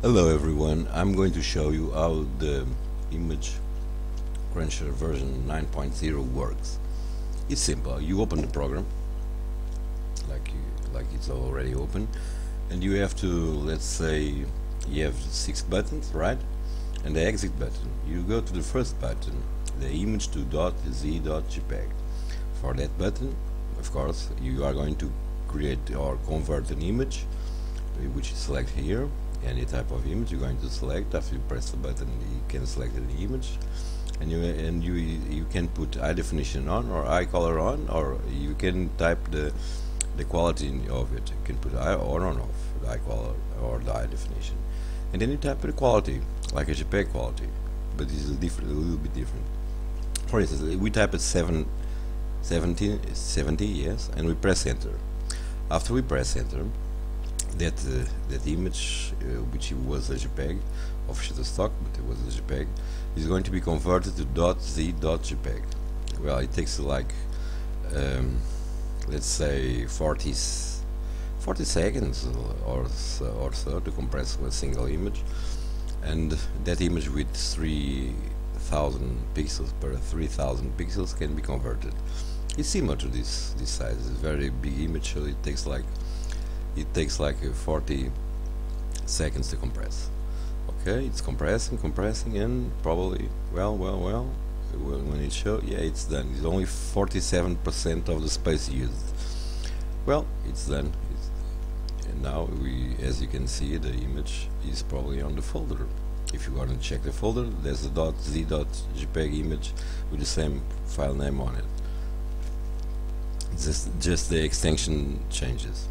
Hello everyone, I'm going to show you how the image cruncher version 9.0 works. It's simple. You open the program like it's already open, and you have to, let's say you have 6 buttons, right? And the exit button, you go to the first button, the image to .z.jpg. For that button, of course, you are going to create or convert an image, which you select here. Any type of image you're going to select. After you press the button, you can select the image, and you can put high definition on or high color on, or you can type the quality of it. You can put high or on off, the high color or the high definition, and then you type the quality like a JPEG quality, but this is a little bit different. For instance, we type at 70, yes, and we press enter. After we press enter, that image, which was a JPEG of Shutterstock, but it was a JPEG, is going to be converted to .z.jpg. Well, it takes like let's say 40 seconds or so to compress a single image, and that image with 3000 pixels per 3000 pixels can be converted. It's similar to this size. It's a very big image, so it takes like 40 seconds to compress. Okay, it's compressing, and probably when it shows, yeah, it's done. It's only 47% of the space used. Well, it's done. And now as you can see, the image is probably on the folder. If you want to check the folder, there's a .z.jpg image with the same file name on it. Just the extension changes.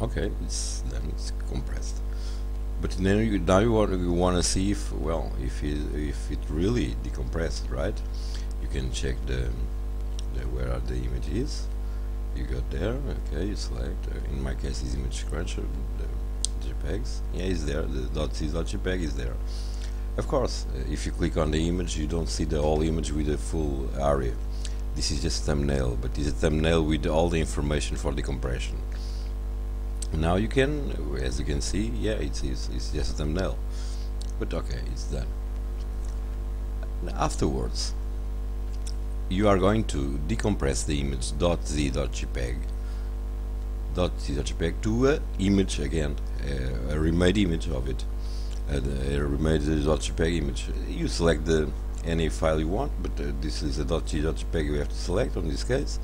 Okay, it's compressed. But then now you want to see if it really decompressed, right? You can check where the image is. You go there, okay, you select. In my case, is image cruncher, the JPEGs. Yeah, it's there. The .z.jpg is there. Of course, if you click on the image, you don't see the whole image with the full area. This is just a thumbnail, but it's a thumbnail with all the information for decompression. Now you can, as you can see, yeah, it's just a thumbnail, but okay, it's done. Afterwards, you are going to decompress the image .z.jpg to a image again, a remade image of it, a remade .jpg image. You select any file you want, but this is a .z.jpg you have to select on this case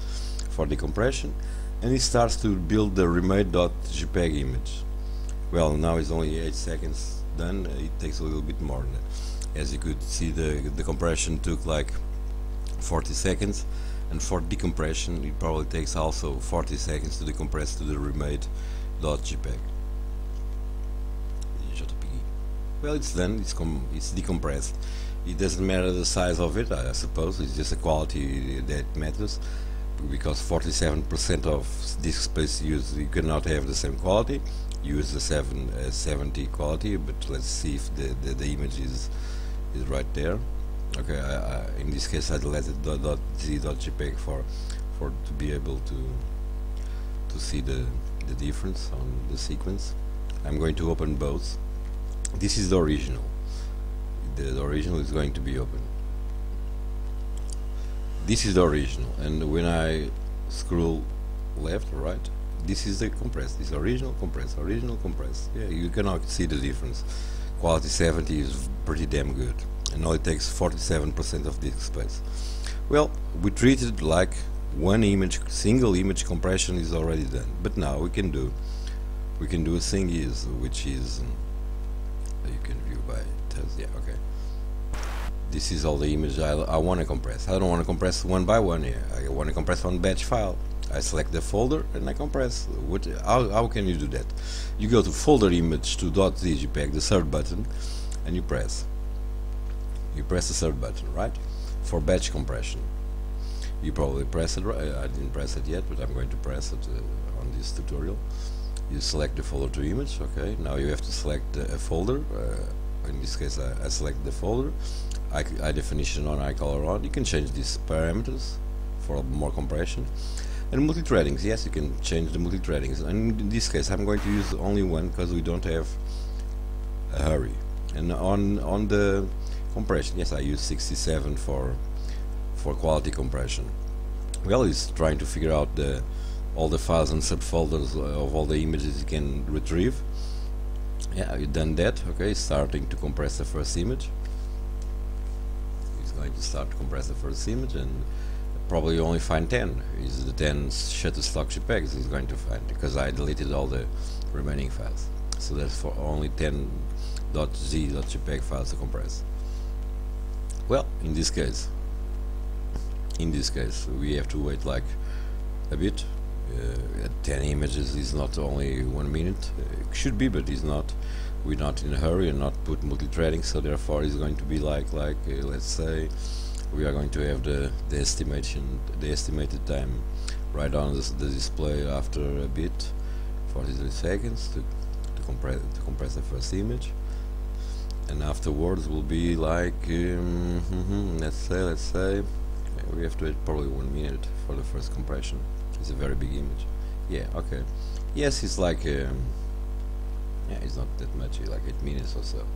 for decompression. And it starts to build the remade .jpg image. Well, now it's only 8 seconds done. It takes a little bit more. As you could see, the compression took like 40 seconds, and for decompression it probably takes also 40 seconds to decompress to the remade .jpg. Well, it's done. It's decompressed. It doesn't matter the size of it, I suppose. It's just the quality that matters, because 47% of disk space used, you cannot have the same quality. Use the 70 quality, but let's see if the image is right there. Okay, in this case I deleted .z.jpg to be able to see the difference on the sequence. I'm going to open both. This is the original. The original is going to be open. This is the original, and when I scroll left or right, this is the compressed. This original compressed, original compressed. Yeah, you cannot see the difference. Quality 70 is pretty damn good, and only takes 47% of disk space. Well, we treated like one image, single image compression is already done. But now we can do a thing which is you can view by test. Yeah, okay. This is all the image I want to compress. I don't want to compress one by one here. I want to compress on batch file. I select the folder and I compress. How can you do that? You go to folder image to .z.jpg, the third button, and you press the third button, right? For batch compression. You probably press it, right? I didn't press it yet, but I'm going to press it on this tutorial. You select the folder to image. Okay, now you have to select a folder. In this case I select the folder, high definition on, high color on. You can change these parameters for more compression. And multi-threadings, yes, you can change the multi-threadings, and in this case I'm going to use only one because we don't have a hurry. And on the compression, yes, I use 67 for quality compression. Well, it's trying to figure out all the files and subfolders of all the images you can retrieve. Yeah, you've done that. Okay, it's starting to compress the first image. It's going to start to compress the first image, and probably only find 10. Is the 10 Shutterstock JPEGs he's going to find, because I deleted all the remaining files. So there's for only 10 .z.jpg files to compress. Well, in this case we have to wait like a bit. 10 images is not only 1 minute. It should be, but it's not. We're not in a hurry and not put multi-threading, so therefore it's going to be like let's say we are going to have the estimated time right on the display after a bit, 43 seconds to compress the first image, and afterwards will be like let's say we have to wait probably 1 minute for the first compression. It's a very big image. Yeah, okay. Yes, it's like yeah, it's not that much, like 8 minutes or so.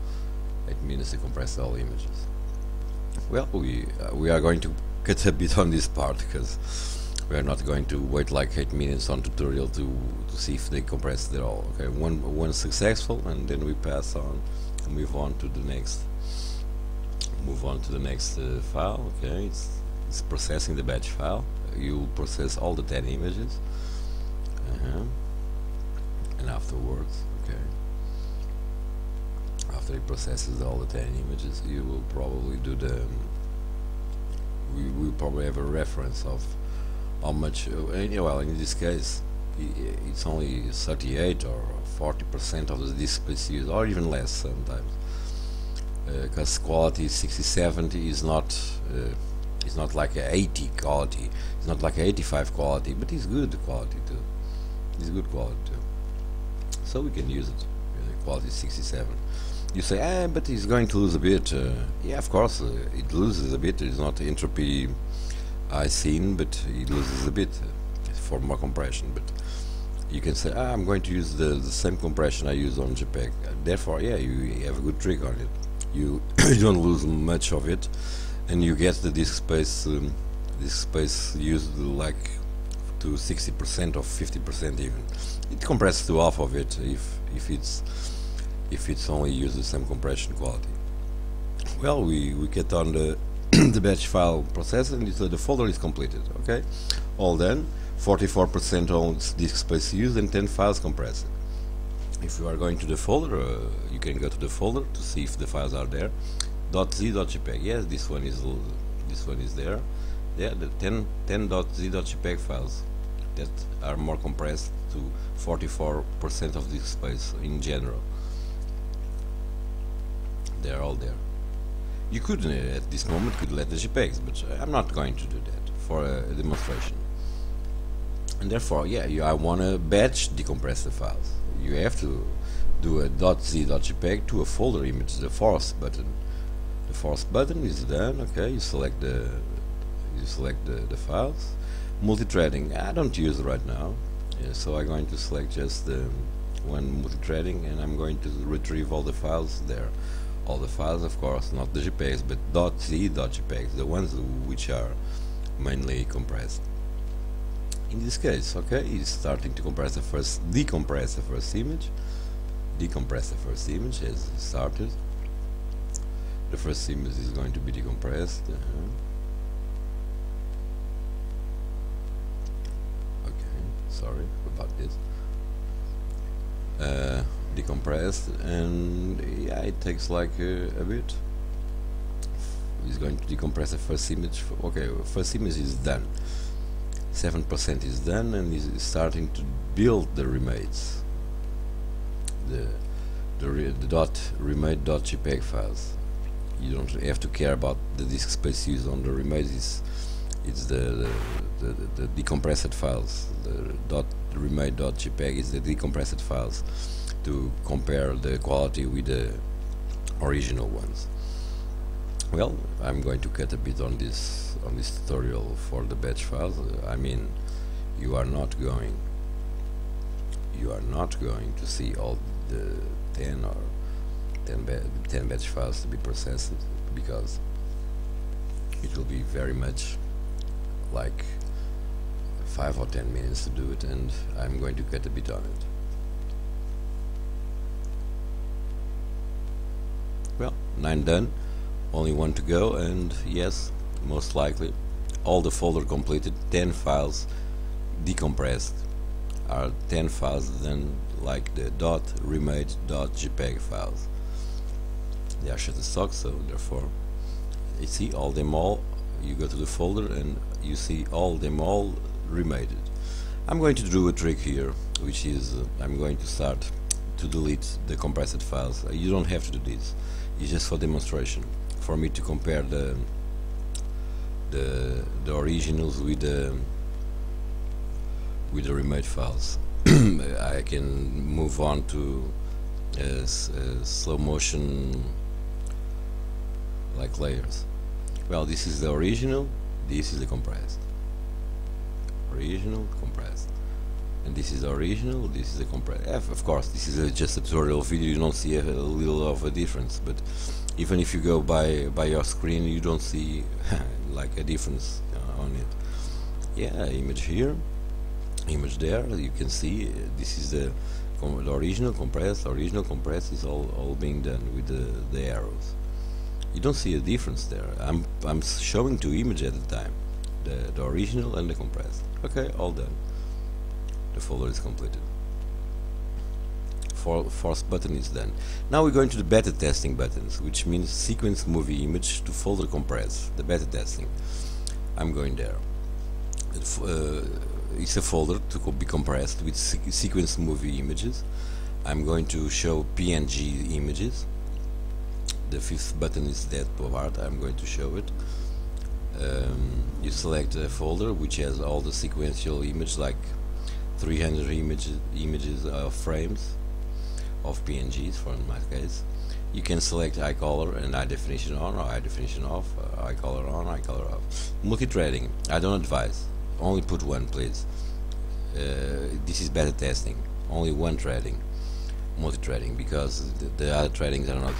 8 minutes to compress all images. Well, we are going to cut a bit on this part, because we are not going to wait like 8 minutes on tutorial to see if they compress it all. Okay, one successful, and then we pass on and move on to the next. File. Okay, it's processing the batch file. You process all the 10 images, and afterwards, okay, after it processes all the 10 images, you will probably do we will probably have a reference of how much. Well, in this case, it's only 38 or 40% of the disk space used, or even less sometimes, because quality 60/70 is not. It's not like a 80 quality. It's not like a 85 quality, but it's good quality too. It's good quality too. So we can use it. Quality 67. You say, but it's going to lose a bit. Yeah, of course, it loses a bit. It's not entropy I've seen, but it loses a bit for more compression. But you can say, I'm going to use the same compression I use on JPEG. Therefore, yeah, you have a good trick on it. You don't lose much of it, and you get the disk space used like to 60% or 50% even. It compresses to half of it if it's only used the same compression quality. Well, we get on the the batch file process, and the folder is completed. Okay, all done. 44% on disk space used and 10 files compressed. If you are going to the folder, you can go to the folder to see if the files are there. .z.jpg. Yes, this one is there. Yeah, the 10.z.jpg files that are more compressed to 44% of disk space in general. They're all there. You could, at this moment, let the JPEGs, but I'm not going to do that for a demonstration. And therefore, yeah, I want to batch decompress the files. You have to do a .z.jpg to a folder image, the force button. The force button is done. Okay, you select the files. Multi-threading, I don't use it right now, so I'm going to select just one multi-threading, and I'm going to retrieve all the files there. All the files, of course, not the JPEGs, but .z.jpg, the ones which are mainly compressed. In this case, okay, it's starting to decompress the first image. Decompress the first image as it started. The first image is going to be decompressed. Okay, sorry about this. Decompressed, and yeah, it takes like a bit. It's going to decompress the first image. Okay, first image is done. 7% is done, and is starting to build the remates. The remade.jpg files. You don't have to care about the disk space used on the remates. It's the decompressed files. The remade.jpg is the decompressed files to compare the quality with the original ones. Well, I'm going to cut a bit on this tutorial for the batch files. I mean, you are not going to see all the 10 10 batch files to be processed, because it will be very much like 5 or 10 minutes to do it, and I'm going to cut a bit on it. Well, 9 done, only 1 to go, and yes, most likely all the folder completed. 10 files decompressed are 10 files then, like the .remade.jpg files. They are Shutterstock, so therefore you see all them all. You go to the folder and you see all them all remade. I'm going to do a trick here, which is I'm going to start to delete the compressed files. You don't have to do this, it's just for demonstration, for me to compare the originals with the remade files. I can move on to slow motion like layers. Well, this is the original, this is the compressed. Original, compressed. And this is the original, this is the compressed. Of course, this is just a tutorial video, you don't see a little of a difference, but even if you go by your screen, you don't see like a difference on it. Yeah, image here, image there, you can see this is the original, compressed is all being done with the arrows. You don't see a difference there. I'm showing two images at a time, the original and the compressed. Okay, all done. The folder is completed. Force button is done. Now we're going to the beta testing buttons, which means sequence movie image to folder compress. The beta testing. I'm going there. It's a folder to be compressed with sequence movie images. I'm going to show PNG images. The fifth button is that part. I'm going to show it. You select a folder which has all the sequential images, like 300 images of frames of PNGs, for in my case. You can select eye color and eye definition on or eye definition off, eye color on, eye color off. Multi-threading, I don't advise. Only put one, please. This is beta testing. Only one threading, multi-threading, because the other threadings are not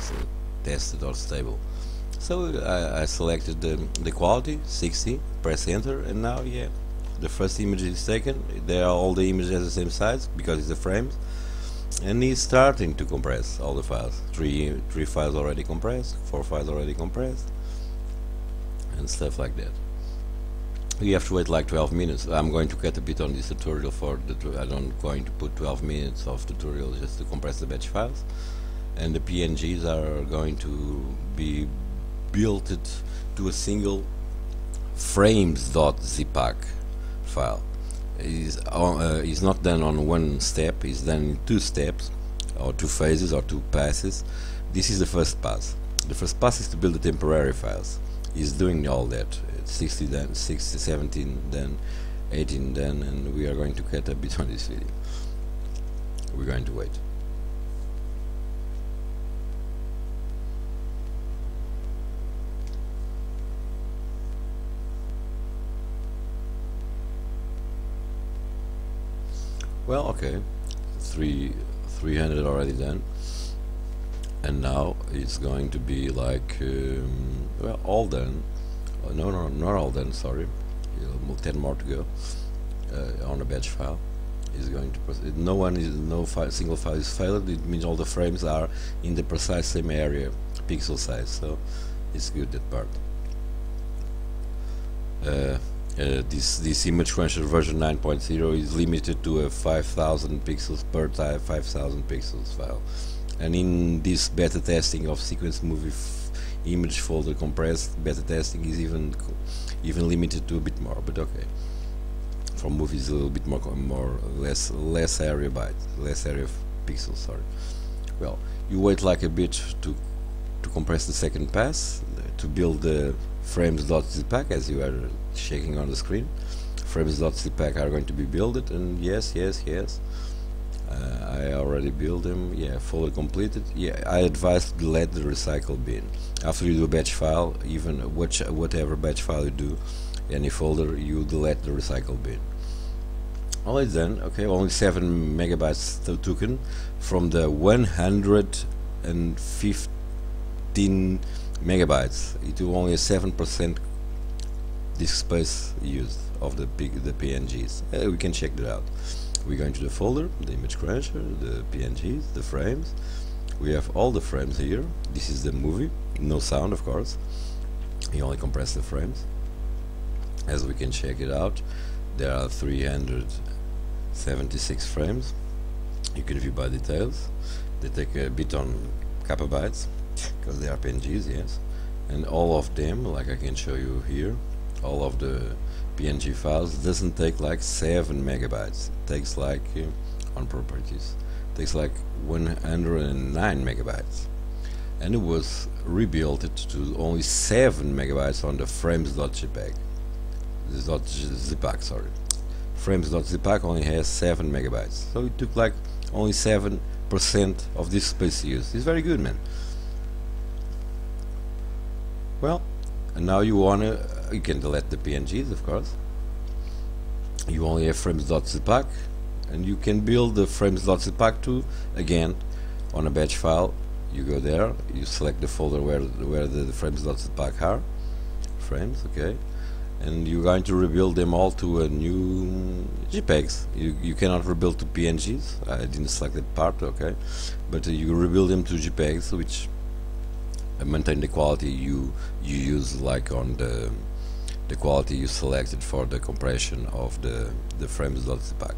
tested or stable. So I selected the quality 60, press enter, and now yeah, the first image is taken. They are all the images at the same size because it's the frames, and he's starting to compress all the files. Three files already compressed, 4 files already compressed, and stuff like that. You have to wait like 12 minutes. I'm going to cut a bit on this tutorial for I'm going to put 12 minutes of tutorial just to compress the batch files, and the PNGs are going to be built to a single frames.zpaq file. Is not done on one step, it's done in 2 steps or 2 phases or 2 passes. This is the first pass. The first pass is to build the temporary files. He's doing all that. 60 done, 60, 17 done, 18 done, and we are going to cut a bit on this video. We're going to wait. Well, okay, 300 already done, and now it's going to be like well, all done. No, not all done. Sorry, 10 more to go on a batch file. Is going to no single file is failed. It means all the frames are in the precise same area, pixel size. So it's good, that part. This image cruncher version 9.0 is limited to a 5,000 pixels per time, 5,000 pixels file, and in this beta testing of sequence movie image folder compressed, beta testing is even limited to a bit more, but okay. For movies a little bit less area bytes, less area of pixels, sorry. Well, you wait like a bit to compress the second pass, to build the frames.zpaq, as you are shaking on the screen. Frames.zpaq are going to be built, and yes, I already built them. Yeah, folder completed. Yeah, I advise to delete the recycle bin after you do a batch file. Even whatever batch file you do, any folder, you delete the recycle bin. All is done. Okay, only 7 megabytes token from the 100 215 megabytes. It will only 7% disk space used of the PNGs. We can check that out. We go into the folder, the image cruncher, the PNGs, the frames. We have all the frames here. This is the movie, no sound of course. You only compress the frames. As we can check it out, there are 376 frames. You can view by details. They take a bit on couple bytes because they are PNGs, yes. And all of them, like I can show you here, all of the PNG files doesn't take like 7 megabytes. It takes like on properties, it takes like 109 megabytes, and it was rebuilt to only 7 megabytes on the frames.zpaq. z.jpg, sorry. Frames.zpaq only has 7 megabytes, so it took like only 7% of this space used. It's very good, man. Well, and now you can delete the PNGs, of course. You only have frames.zpaq, and you can build the frames.zpaq to, again, on a batch file. You go there, you select the folder where the frames.zpaq are, frames, okay, and you're going to rebuild them all to a new JPEGs. You cannot rebuild to PNGs. I didn't select that part, okay, but you rebuild them to JPEGs, which maintain the quality you use, like on the quality you selected for the compression of the frames.zpaq.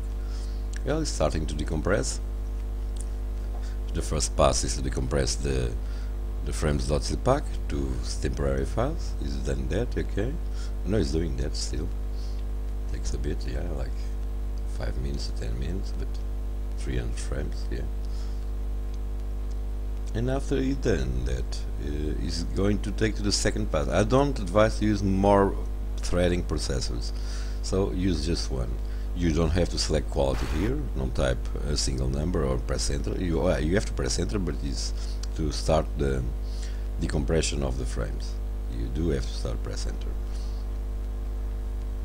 Well, it's starting to decompress. The first pass is to decompress the frames.zpaq to temporary files. It's done that, okay. No, it's doing that still. Takes a bit, yeah, like 5 minutes to 10 minutes, but 300 frames, yeah. And after it's done that, it's going to take to the second pass. I don't advise to use more threading processors, so use just one. You don't have to select quality here, don't type a single number or press enter. You have to press enter, but it's to start the decompression of the frames. You do have to start press enter.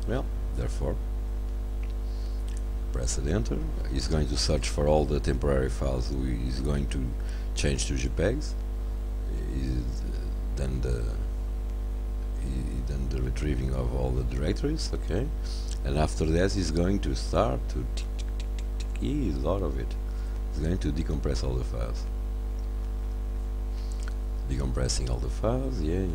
Well, therefore, press enter. It's going to search for all the temporary files he's going to change to JPEGs. Then the retrieving of all the directories, okay, and after that he's going to start to a lot of it. He's going to decompress all the files. Decompressing all the files, yeah.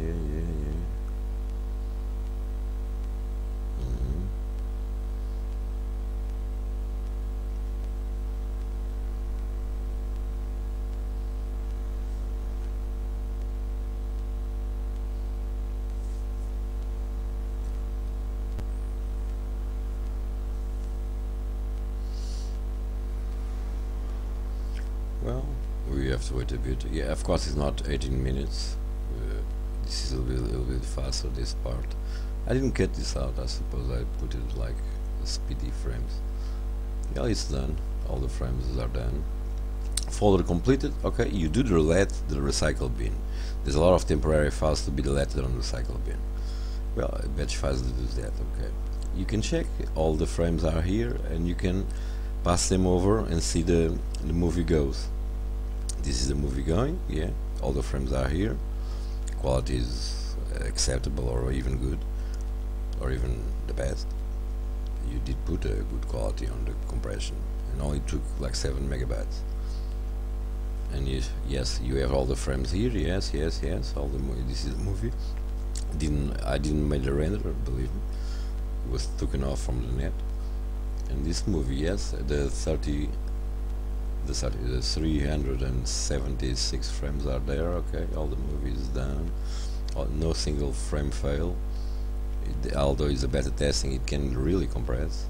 Well, we have to wait a bit. Yeah, of course it's not 18 minutes. This is a little bit faster, this part. I didn't cut this out, I suppose I put it like speedy frames. Yeah, it's done. All the frames are done. Folder completed. Okay, you do delete the recycle bin. There's a lot of temporary files to be deleted on the recycle bin. Well, batch files do that, okay. You can check, all the frames are here, and you can pass them over and see the movie goes. This is the movie going, yeah, all the frames are here. Quality is acceptable or even good, or even the best. You did put a good quality on the compression, and only took like 7 megabytes. And yes, you have all the frames here, yes, all the this is the movie. I didn't make the render, believe me. It was taken off from the net. And this movie, yes, the 376 frames are there, okay, all the movie is done, no single frame fail. Although it's a beta testing, it can really compress.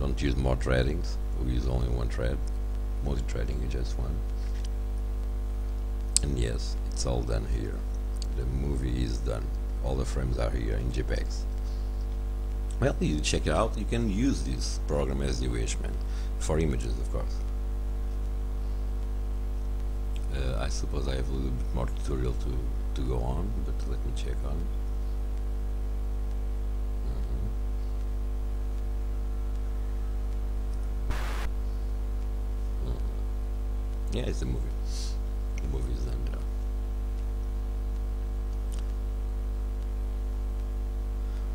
Don't use more threadings, we use only one thread. Multi-threading is just one. And yes, it's all done here. The movie is done. All the frames are here in JPEGs. Well, you check it out. You can use this program as you wish, man. For images, of course. I suppose I have a little bit more tutorial to go on, but let me check on it. Yeah, it's a movie. The movie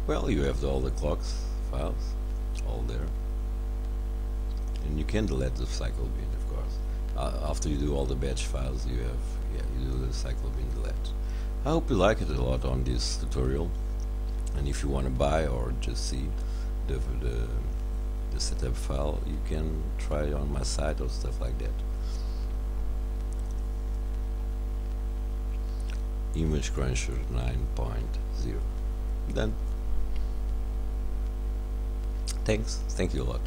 Well, you have all the clocks files all there, and you can delete the cycle bin, of course. After you do all the batch files, you do the cycle bin delete. I hope you like it a lot on this tutorial, and if you want to buy or just see the setup file, you can try it on my site or stuff like that. Image Cruncher 9.0 done. Thank you a lot.